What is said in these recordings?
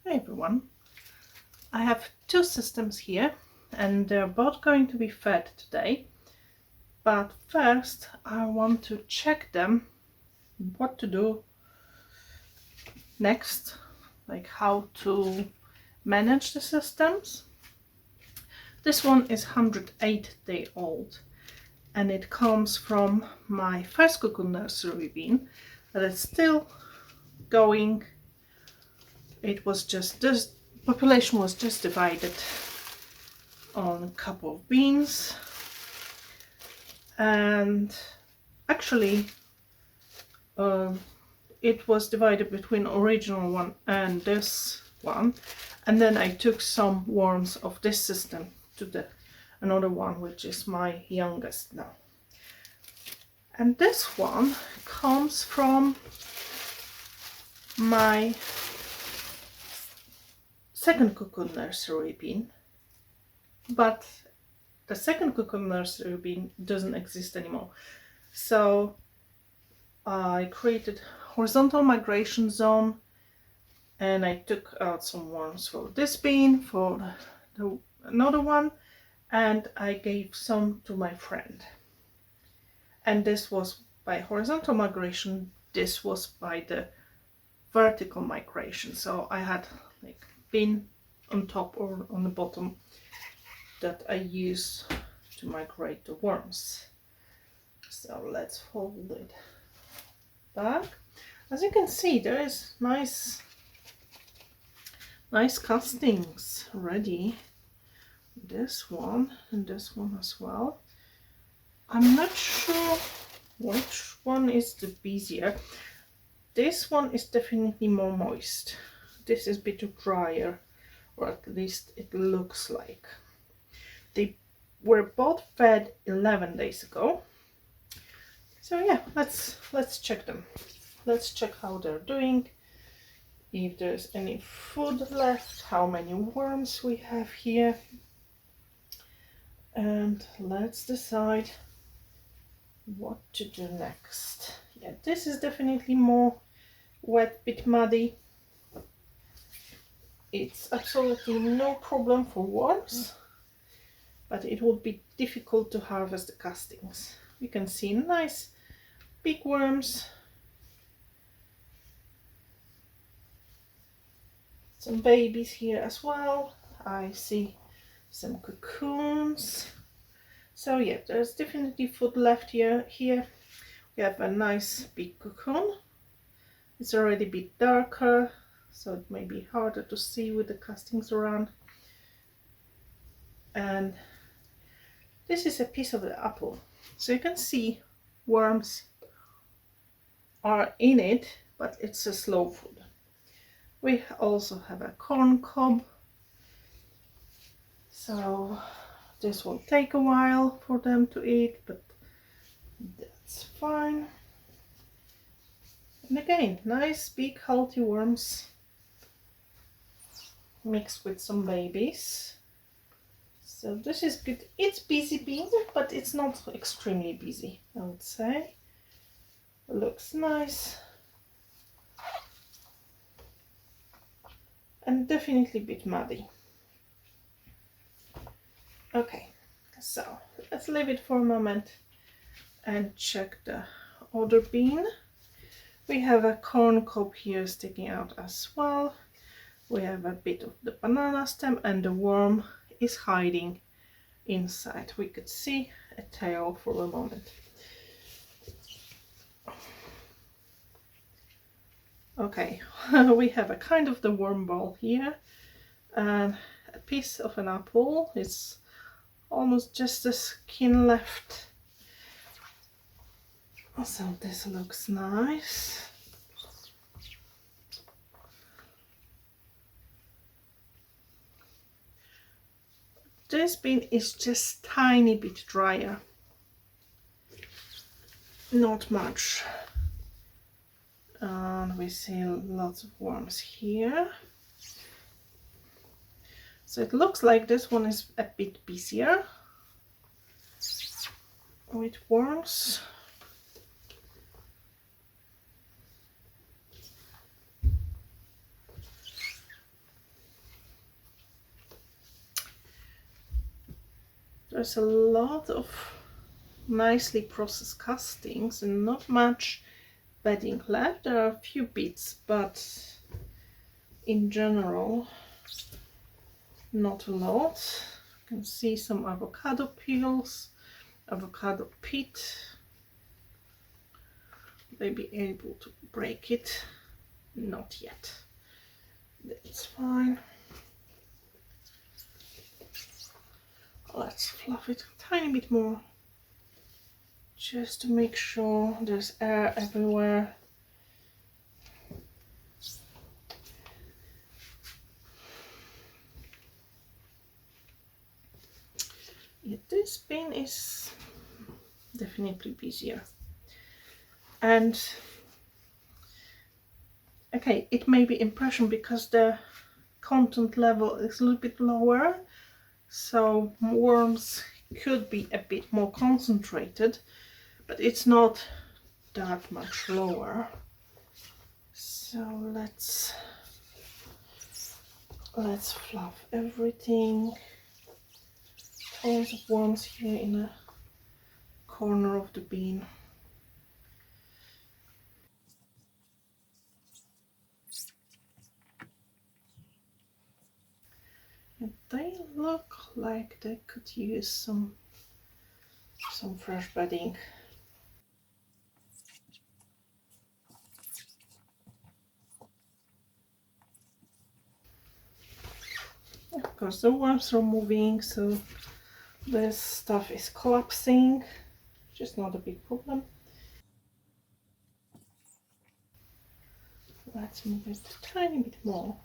Hey everyone, I have two systems here and they're both going to be fed today, but first I want to check them, what to do next, like how to manage the systems. This one is 108 day old and it comes from my first cocoon nursery bean that is still going. It was just this population was just divided on a couple of beans, and actually it was divided between original one and this one, and then I took some worms of this system to the another one, which is my youngest now. And this one comes from my second cocoon nursery bean, but the second cocoon nursery bean doesn't exist anymore. So I created horizontal migration zone and I took out some worms for this bean, for another one, and I gave some to my friend. And this was by horizontal migration, this was by the vertical migration. So I had like bin on top or on the bottom that I use to migrate the worms. So let's fold it back. As you can see, there is nice castings ready. This one and this one as well. I'm not sure which one is the busier. This one is definitely more moist. This is a bit drier, or at least it looks like. They were both fed 11 days ago. So yeah, let's check them. Let's check how they're doing, if there's any food left, how many worms we have here, and let's decide what to do next. Yeah, this is definitely more wet, bit muddy. It's absolutely no problem for worms, but it would be difficult to harvest the castings. You can see nice big worms, some babies here as well. I see some cocoons. So yeah, there's definitely food left here. Here we have a nice big cocoon. It's already a bit darker, so it may be harder to see with the castings around. And this is a piece of the apple. So you can see worms are in it, but it's a slow food. We also have a corn cob. So this will take a while for them to eat, but that's fine. And again, nice big healthy worms mixed with some babies. So this is good. It's busy bean, but it's not extremely busy, I would say. It looks nice. And definitely a bit muddy. Okay, so let's leave it for a moment and check the other bean. We have a corn cob here sticking out as well. We have a bit of the banana stem and the worm is hiding inside. We could see a tail for a moment. Okay, we have a kind of the worm ball here and a piece of an apple. It's almost just the skin left. So this looks nice. This bean is just tiny bit drier. Not much. And we see lots of worms here. So it looks like this one is a bit busier with worms. There's a lot of nicely processed castings and not much bedding left. There are a few bits, but in general not a lot. You can see some avocado peels, avocado pit. Maybe able to break it. Not yet. That's fine. Let's fluff it a tiny bit more, just to make sure there's air everywhere. Yeah, this bin is definitely busier. And okay, it may be impression because the content level is a little bit lower, so worms could be a bit more concentrated, but it's not that much lower. So let's fluff everything. Tons of worms here in a corner of the bin. And they look like they could use some fresh bedding. Of course, the worms are moving, so this stuff is collapsing, which is not a big problem. Let's move it a tiny bit more.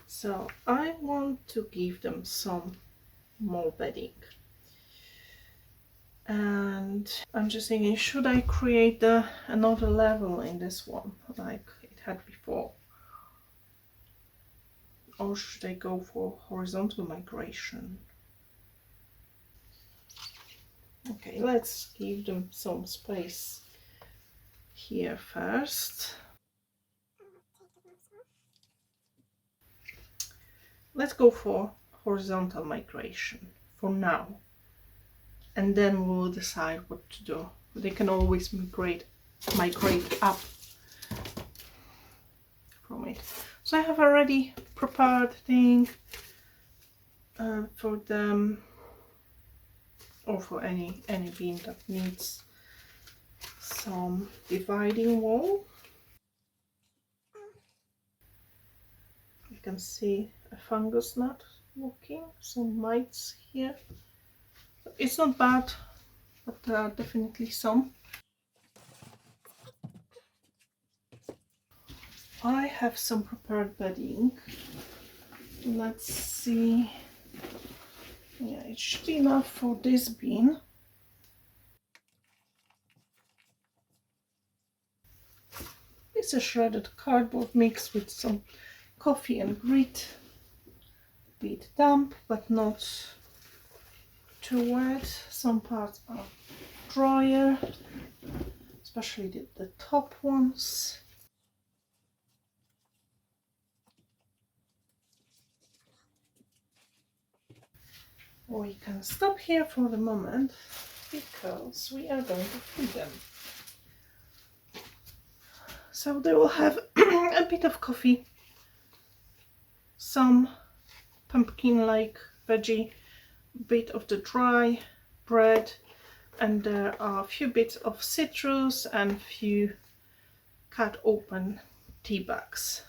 So I want to give them some more bedding. And I'm just thinking, should I create another level in this one, like it had before? Or should I go for horizontal migration? Okay, let's give them some space here first. Let's go for horizontal migration for now, and then we'll decide what to do. They can always migrate up from it. So I have already prepared thing for them, or for any bean that needs some dividing wall. You can see a fungus gnat looking, some mites here. It's not bad, but there are definitely some. I have some prepared bedding. Let's see. Yeah, it should be enough for this bin. It's a shredded cardboard mixed with some coffee and grit. A bit damp, but not too wet. Some parts are drier, especially the top ones. We can stop here for the moment because we are going to feed them. So they will have a bit of coffee, some pumpkin-like veggie, bit of the dry bread, and there are a few bits of citrus and a few cut open tea bags.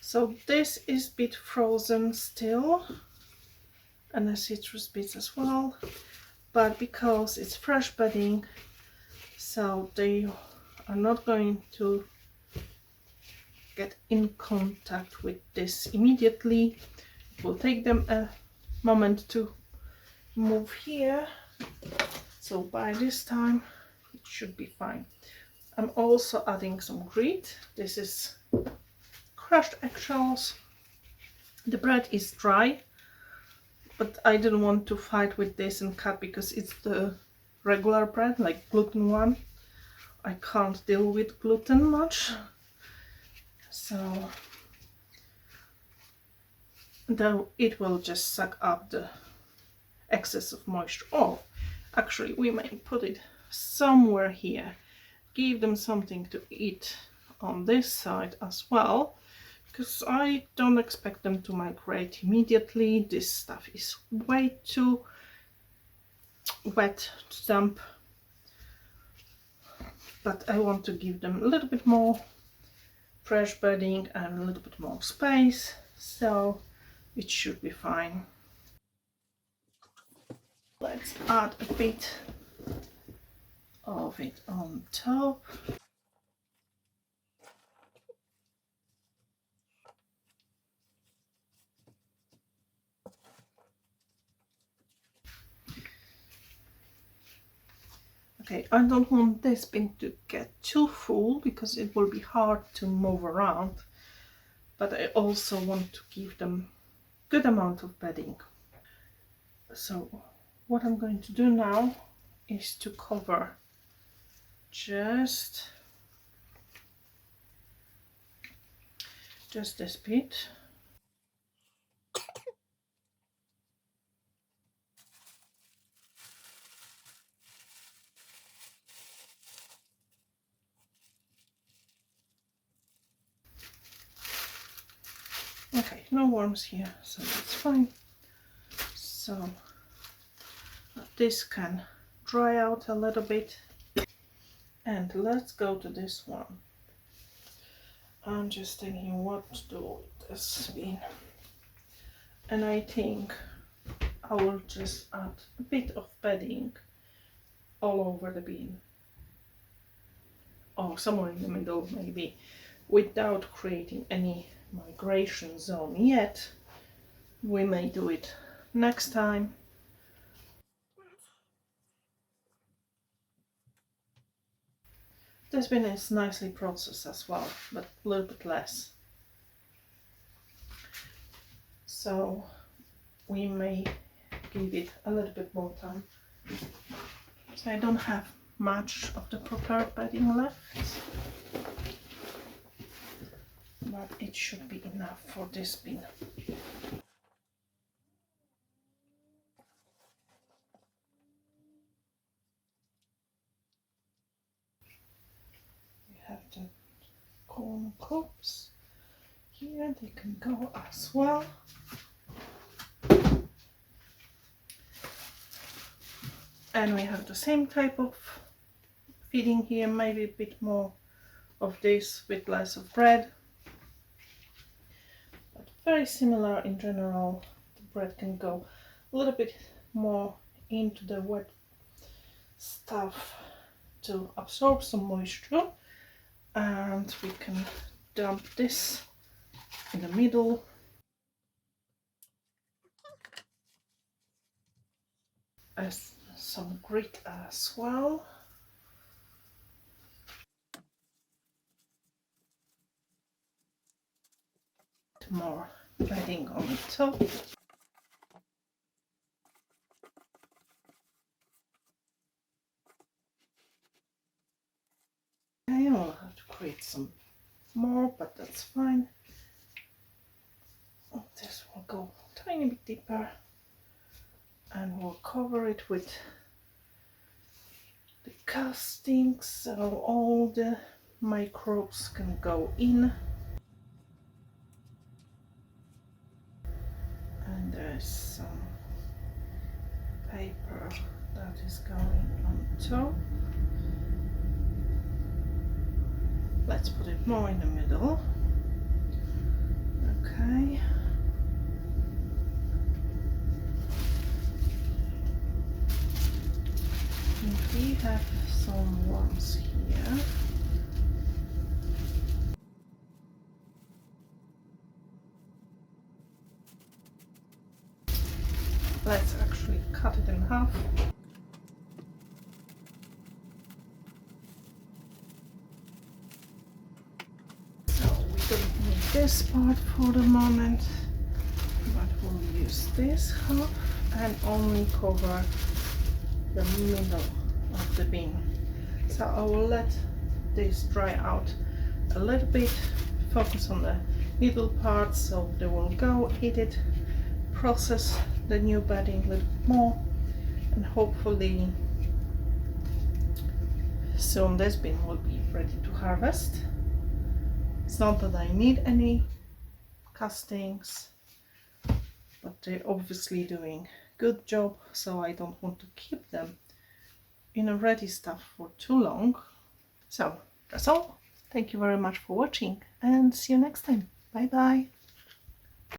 So this is a bit frozen still, and the citrus bits as well, but because it's fresh bedding, so they are not going to get in contact with this immediately. It will take them a moment to move here, so by this time it should be fine. I'm also adding some grit. This is crushed eggshells. The bread is dry, but I didn't want to fight with this and cut because it's the regular bread, like gluten one. I can't deal with gluten much, So though it will just suck up the excess of moisture. Or actually we may put it somewhere here, give them something to eat on this side as well, because I don't expect them to migrate immediately. This stuff is way too wet to dump, but I want to give them a little bit more fresh bedding and a little bit more space, so it should be fine. Let's add a bit of it on top. Okay, I don't want this bin to get too full because it will be hard to move around, but I also want to give them good amount of bedding. So what I'm going to do now is to cover just this bit. Okay, no worms here, so that's fine. So this can dry out a little bit. And let's go to this one. I'm just thinking what to do with this bin. And I think I will just add a bit of bedding all over the bin. Or somewhere in the middle maybe, without creating any migration zone yet. We may do it next time. This bin is nicely processed as well, but a little bit less. So we may give it a little bit more time. So I don't have much of the prepared bedding left, but it should be enough for this bin. We have the corn cobs here, they can go as well. And we have the same type of feeding here, maybe a bit more of this, a bit less of bread. But very similar in general. The bread can go a little bit more into the wet stuff to absorb some moisture. And we can dump this in the middle. As some grit as well. More bedding on the top. I will have to create some more, but that's fine. This will go a tiny bit deeper, and we'll cover it with the castings so all the microbes can go in. And there's some paper that is going on top. Let's put it more in the middle. Okay. And we have some worms here. Let's actually cut it in half. So we don't need this part for the moment, but we'll use this half and only cover the middle of the bin. So I will let this dry out a little bit focus on the middle part, so they will go, eat it, process the new bedding a little bit more, and hopefully soon this bin will be ready to harvest. It's not that I need any castings, but they're obviously doing good job, so I don't want to keep them in a ready stuff for too long. So that's all. Thank you very much for watching and see you next time. Bye bye.